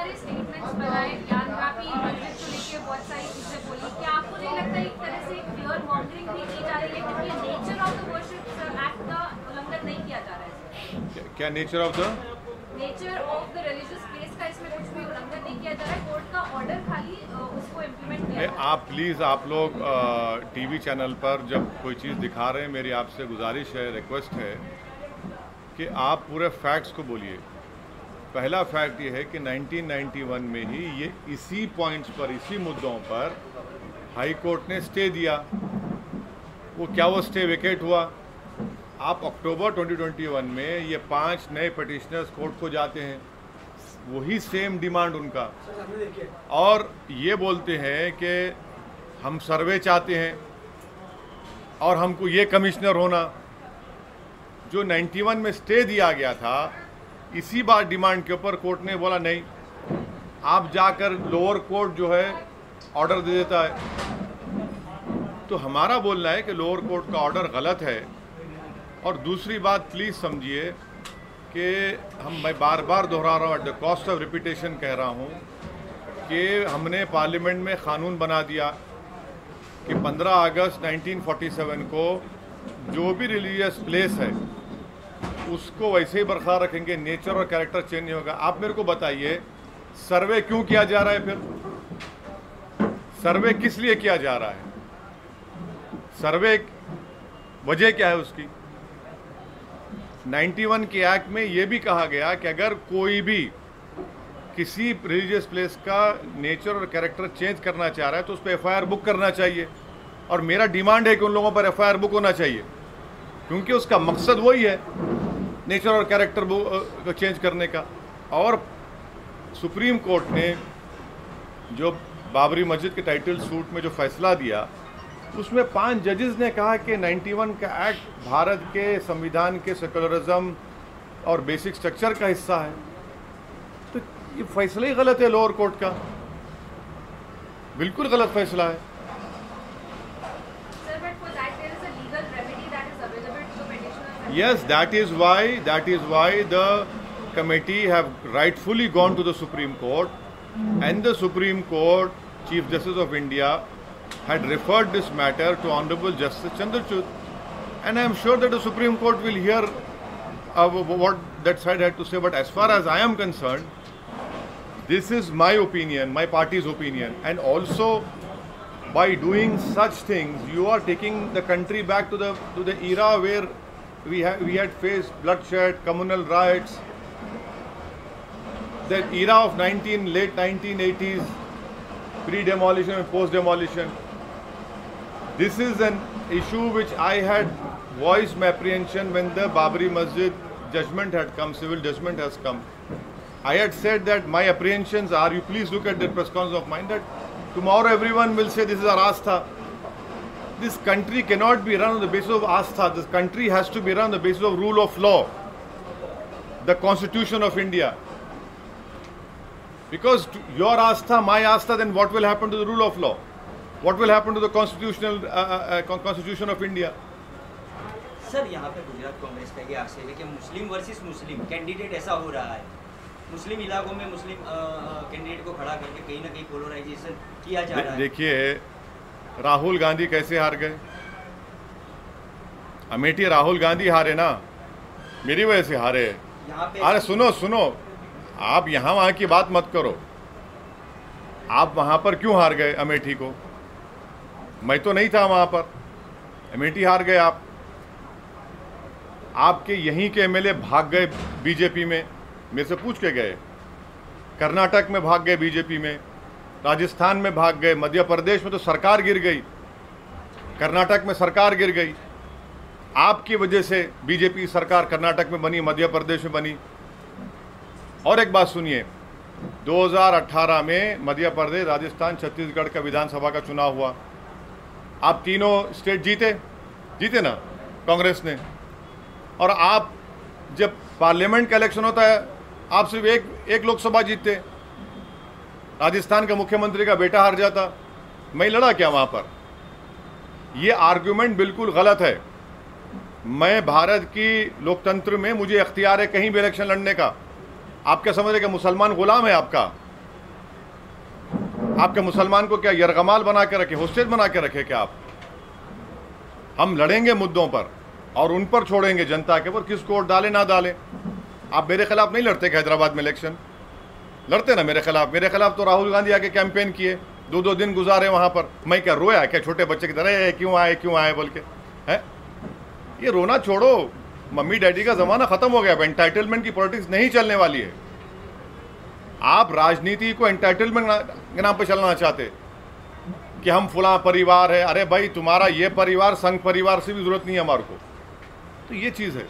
सारे स्टेटमेंट्स बनाए, ज्ञानव्यापी मस्जिद को लेके बहुत सारी चीजें बोली। क्या आपको नहीं लगता एक तरह से फियर मॉन्गरिंग भी की जा रही है, क्योंकि nature of the worship act का उल्लंघन नहीं किया जा रहा है? क्या nature of the religious place का इसमें कुछ भी उल्लंघन नहीं किया जा रहा है, कोर्ट का ऑर्डर खाली उसको इम्प्लीमेंट किया। आप प्लीज़, आप लोग टीवी चैनल पर जब कोई चीज़ दिखा रहे हैं, मेरी आपसे गुजारिश है, रिक्वेस्ट है कि आप पूरे फैक्ट्स को बोलिए। पहला फैक्ट ये है कि 1991 में ही ये इसी पॉइंट्स पर, इसी मुद्दों पर हाई कोर्ट ने स्टे दिया। वो स्टे वेकेट हुआ? आप अक्टूबर 2021 में ये 5 नए पिटिशनर्स कोर्ट को जाते हैं, वही सेम डिमांड उनका, और ये बोलते हैं कि हम सर्वे चाहते हैं और हमको ये कमिश्नर होना। जो 91 में स्टे दिया गया था, इसी बार डिमांड के ऊपर कोर्ट ने बोला नहीं, आप जाकर लोअर कोर्ट जो है ऑर्डर दे देता है। तो हमारा बोलना है कि लोअर कोर्ट का ऑर्डर गलत है। और दूसरी बात प्लीज़ समझिए कि मैं बार बार दोहरा रहा हूँ, at the cost of repetition कह रहा हूँ कि हमने पार्लियामेंट में क़ानून बना दिया कि 15 अगस्त 1947 को जो भी रिलीजियस प्लेस है उसको वैसे ही बरकरार रखेंगे, नेचर और कैरेक्टर चेंज नहीं होगा। आप मेरे को बताइए, सर्वे क्यों किया जा रहा है? फिर सर्वे किस लिए किया जा रहा है? सर्वे वजह क्या है उसकी? 91 के एक्ट में ये भी कहा गया कि अगर कोई भी किसी रिलीजियस प्लेस का नेचर और कैरेक्टर चेंज करना चाह रहा है तो उस पर FIR बुक करना चाहिए। और मेरा डिमांड है कि उन लोगों पर FIR बुक होना चाहिए, क्योंकि उसका मकसद वही है, नेचर और कैरेक्टर को चेंज करने का। और सुप्रीम कोर्ट ने जो बाबरी मस्जिद के टाइटल सूट में जो फैसला दिया, उसमें 5 जजेस ने कहा कि 91 का एक्ट भारत के संविधान के सेकुलरिज्म और बेसिक स्ट्रक्चर का हिस्सा है। तो ये फैसला ही गलत है लोअर कोर्ट का, बिल्कुल गलत फैसला है। Yes, that is why the committee have rightfully gone to the Supreme Court, and the Supreme Court Chief Justice of India had referred this matter to Honorable Justice Chandrachud, and I am sure that the Supreme Court will hear what that side had to say. But as far as I am concerned, this is my opinion, my party's opinion, and also by doing such things, you are taking the country back to the era where we had faced bloodshed, communal riots, the era of late 1980s, pre-demolition and post-demolition. This is an issue which I had voiced my apprehension when the Babri Masjid judgment had come, civil judgment has come. I had said that my apprehensions are, you please look at the press conference of mine, that tomorrow everyone will say this is our Astha. This country cannot be run on the basis of Astha. This country has to be run on the basis of rule of law, the Constitution of India. Because your Astha, my Astha, then what will happen to the rule of law? What will happen to the Constitution of India? Sir, यहाँ पे गुजरात कांग्रेस का ये आक्षेप है कि मुस्लिम versus मुस्लिम candidate ऐसा हो रहा है, मुस्लिम इलाकों में मुस्लिम कैंडिडेट को खड़ा करके कहीं ना कहीं पोलराइजेशन किया जा रहा है। देखिए, राहुल गांधी कैसे हार गए? अमेठी राहुल गांधी हारे ना, मेरी वजह से हारे। अरे सुनो, आप यहाँ वहाँ की बात मत करो। आप वहाँ पर क्यों हार गए अमेठी को? मैं तो नहीं था वहाँ पर, अमेठी हार गए आप। आपके यहीं के MLA भाग गए बीजेपी में, मेरे से पूछ के गए। कर्नाटक में भाग गए बीजेपी में, राजस्थान में भाग गए, मध्य प्रदेश में तो सरकार गिर गई, कर्नाटक में सरकार गिर गई। आपकी वजह से बीजेपी सरकार कर्नाटक में बनी, मध्य प्रदेश में बनी। और एक बात सुनिए, 2018 में मध्य प्रदेश, राजस्थान, छत्तीसगढ़ का विधानसभा का चुनाव हुआ। आप तीनों स्टेट जीते ना कांग्रेस ने। और आप जब पार्लियामेंट का इलेक्शन होता है, आप सिर्फ एक लोकसभा जीतते। राजस्थान का मुख्यमंत्री का बेटा हार जाता, मैं लड़ा क्या वहाँ पर? ये आर्गुमेंट बिल्कुल गलत है। मैं भारत की लोकतंत्र में मुझे इख्तियार है कहीं भी इलेक्शन लड़ने का। आप क्या समझ रहे कि मुसलमान गुलाम है आपका? आपके मुसलमान को क्या यरगमाल बना के रखे, होस्टेज बना के रखे क्या आप? हम लड़ेंगे मुद्दों पर और उन पर छोड़ेंगे जनता के ऊपर, किसको वोट डाले ना डाले। आप मेरे खिलाफ नहीं लड़ते कि हैदराबाद में इलेक्शन लड़ते ना मेरे खिलाफ तो राहुल गांधी आके कैंपेन किए, 2-2 दिन गुजारे वहां पर। मैं क्या रोया क्या छोटे बच्चे की तरह, क्यों आए बोल के? है ये रोना छोड़ो, मम्मी डैडी का जमाना खत्म हो गया। एंटाइटलमेंट की पॉलिटिक्स नहीं चलने वाली है। आप राजनीति को एंटाइटलमेंट के नाम पे चलना चाहते कि हम फुला परिवार है। अरे भाई, तुम्हारा ये परिवार संघ परिवार से भी जरूरत नहीं है हमारे को। तो ये चीज है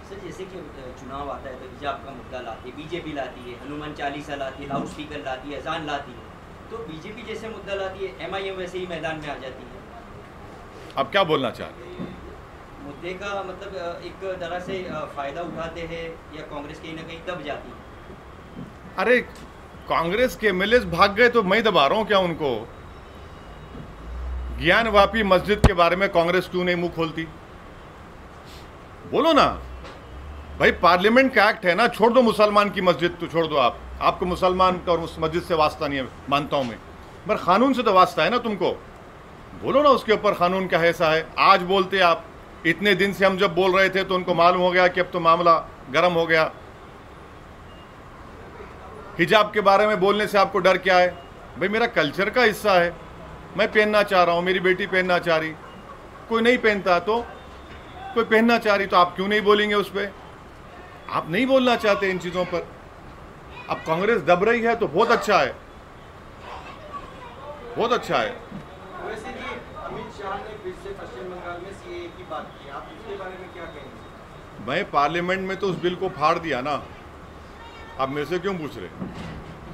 सर। जैसे कि चुनाव आता है तो हिजाब का मुद्दा लाती है, बीजेपी लाती है, हनुमान चालीसा लाती है, लाउड स्पीकर लाती है, अजान लाती है, तो बीजेपी जैसे मुद्दा लाती है, एमआईएम वैसे ही मैदान में आ जाती है। अब क्या बोलना चाहते हैं? मुद्दे का मतलब एक तरह से फायदा उठाते हैं या कांग्रेस कहीं ना कहीं दब जाती है? अरे कांग्रेस के एमएलए भाग गए तो मैं दबा रहा हूं क्या उनको? ज्ञानवापी मस्जिद के बारे में कांग्रेस क्यों नहीं मुंह खोलती? बोलो ना भाई, पार्लियामेंट का एक्ट है ना, छोड़ दो मुसलमान की मस्जिद तो छोड़ दो। आपको मुसलमान का और उस मस्जिद से वास्ता नहीं है, मानता हूं मैं, पर कानून से तो वास्ता है ना तुमको। बोलो ना उसके ऊपर कानून का ऐसा है। आज बोलते आप, इतने दिन से हम जब बोल रहे थे तो उनको मालूम हो गया कि अब तो मामला गर्म हो गया। हिजाब के बारे में बोलने से आपको डर क्या है? भाई मेरा कल्चर का हिस्सा है, मैं पहनना चाह रहा हूँ, मेरी बेटी पहनना चाह रही, कोई नहीं पहनता तो कोई पहनना चाह रही, तो आप क्यों नहीं बोलेंगे उस पर? आप नहीं बोलना चाहते इन चीज़ों पर। अब कांग्रेस दब रही है तो बहुत अच्छा है, बहुत अच्छा है। वैसे भी अमित शाह ने फिर से पश्चिम बंगाल में सीएए की बात की, आप इसके बारे में क्या कहेंगे? मैं पार्लियामेंट में तो उस बिल को फाड़ दिया ना, आप मेरे से क्यों पूछ रहे?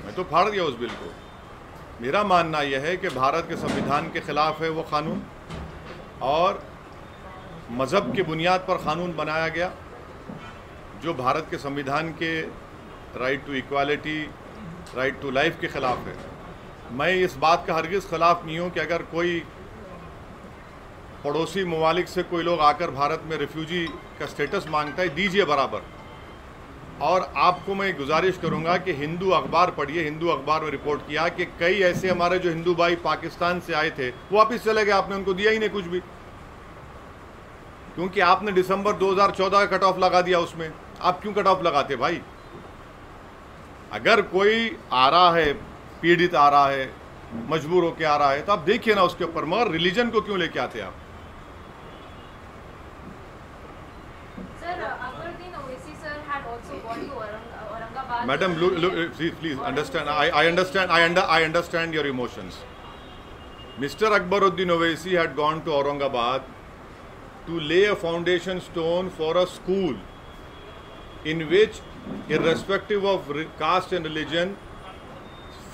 मैं तो फाड़ दिया उस बिल को। मेरा मानना यह है कि भारत के संविधान के खिलाफ है वो कानून, और मज़हब की बुनियाद पर कानून बनाया गया जो भारत के संविधान के right to equality, right to life के खिलाफ है। मैं इस बात का हरगिज़ खिलाफ नहीं हूँ कि अगर कोई पड़ोसी ममालिक से कोई लोग आकर भारत में रिफ्यूजी का स्टेटस मांगता है, दीजिए बराबर। और आपको मैं गुजारिश करूंगा कि हिंदू अखबार पढ़िए। हिंदू अखबार में रिपोर्ट किया कि कई ऐसे हमारे जो हिंदू भाई पाकिस्तान से आए थे वो वापस चले गए, आपने उनको दिया ही नहीं कुछ भी, क्योंकि आपने दिसंबर 2014 का कट ऑफ लगा दिया उसमें। आप क्यों कट ऑफ लगाते भाई? अगर कोई आ रहा है, पीड़ित आ रहा है, मजबूर होकर आ रहा है, तो आप देखिए ना उसके ऊपर, मगर रिलीजन को क्यों लेके आते आप? Madam, please understand. I understand your emotions. Mr. Akbaruddin Owaisi had gone to Aurangabad to lay a foundation stone for a school in which, irrespective of caste and religion,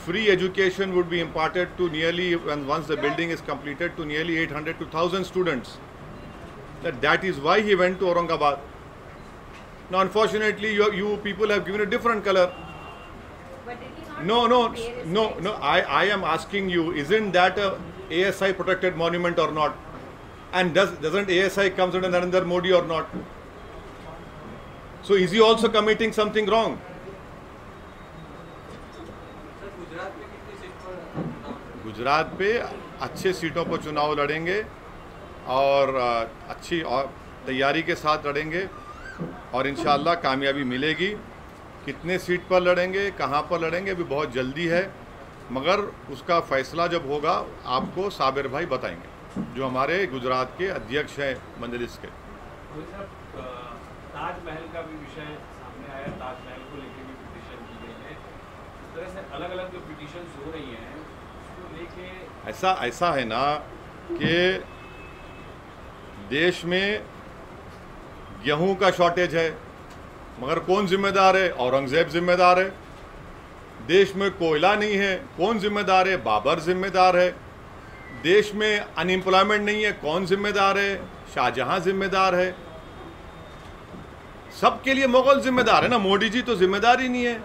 free education would be imparted to nearly, once the building is completed, to nearly 800 to 1,000 students. That is why he went to Aurangabad. Now, unfortunately, you people have given a different color. But did he not No. I am asking you, isn't that a ASI protected monument or not? And doesn't ASI comes under Narendra Modi or not? So is he also committing something wrong? Gujarat पे अच्छे सीटों पर चुनाव लड़ेंगे और अच्छी तैयारी के साथ लड़ेंगे और इंशाअल्लाह कामयाबी मिलेगी। कितने सीट पर लड़ेंगे, कहाँ पर लड़ेंगे, अभी बहुत जल्दी है, मगर उसका फैसला जब होगा आपको साबिर भाई बताएंगे, जो हमारे गुजरात के अध्यक्ष हैं मजलिस के। ताजमहल का भी विषय सामने आया, ताजमहल को लेकर भी पिटीशन की गई है। इस तरह से अलग अलग जो पिटीशन हो रही हैं उसको लेके ऐसा है ना कि देश में गेहूं का शॉर्टेज है, मगर कौन जिम्मेदार है? औरंगजेब जिम्मेदार है। देश में कोयला नहीं है, कौन जिम्मेदार है? बाबर जिम्मेदार है। देश में अनएम्प्लॉयमेंट नहीं है, कौन जिम्मेदार है? शाहजहां जिम्मेदार है। सबके लिए मुगल जिम्मेदार है ना, मोदी जी तो जिम्मेदार ही नहीं है।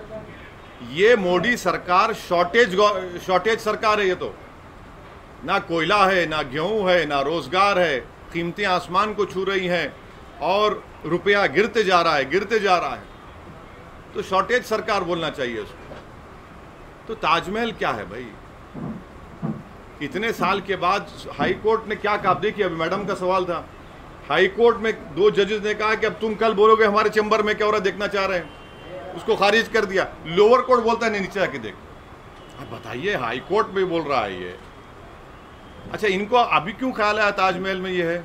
ये मोदी सरकार शॉर्टेज सरकार है। ये तो ना कोयला है, ना गेहूं है, ना रोजगार है, कीमतें आसमान को छू रही हैं और रुपया गिरते जा रहा है। तो शॉर्टेज सरकार बोलना चाहिए उसको। तो ताजमहल क्या है भाई? इतने साल के बाद हाई कोर्ट ने क्या कहा? देखिए, अभी मैडम का सवाल था, हाई कोर्ट में 2 जजेस ने कहा कि अब तुम कल बोलोगे हमारे चैम्बर में क्या हो रहा है देखना चाह रहे हैं, उसको खारिज कर दिया। लोअर कोर्ट बोलता है नहीं, नीचे आके देख। अब बताइए, हाई कोर्ट में बोल रहा है ये। अच्छा, इनको अभी क्यों ख्याल आया ताजमहल में ये है?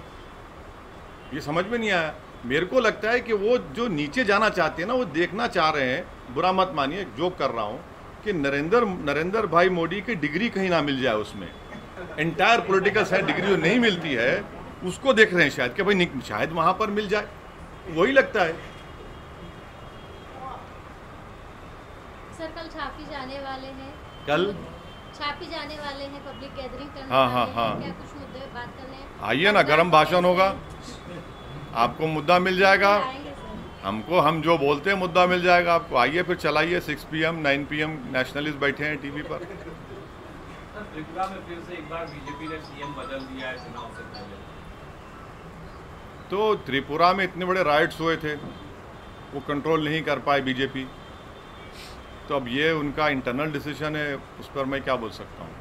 ये समझ में नहीं आया। मेरे को लगता है कि वो जो नीचे जाना चाहते हैं ना, वो देखना चाह रहे हैं, बुरा मत मानिए, जोक कर रहा हूँ, कि नरेंद्र भाई मोदी की डिग्री कहीं ना मिल जाए उसमें। एंटायर पॉलिटिकल साइंस डिग्री जो नहीं मिलती है उसको देख रहे हैं शायद, कि भाई शायद वहां पर मिल जाए, वही लगता है। सर, कल छापी जाने वाले हैं, कल छापी जाने वाले हैं, पब्लिक गैदरिंग करने हाँ, वाले हाँ, हैं। क्या कुछ मुद्दे पे बात करने हैं? आइए ना, गरम भाषण होगा, आपको मुद्दा मिल जाएगा। आएंगे सर। हम जो बोलते हैं मुद्दा मिल जाएगा आपको। आइए फिर चलाइए, 6 PM 9 PM नेशनलिस्ट बैठे हैं टीवी पर। सर, त्रिपुरा में फिर से एक बार बीजेपी ने सीएम बदल दिया है चुनाव से पहले। तो त्रिपुरा में इतने बड़े राइट्स हुए थे, वो कंट्रोल नहीं कर पाए बीजेपी, तो अब ये उनका इंटरनल डिसीजन है, उस पर मैं क्या बोल सकता हूँ।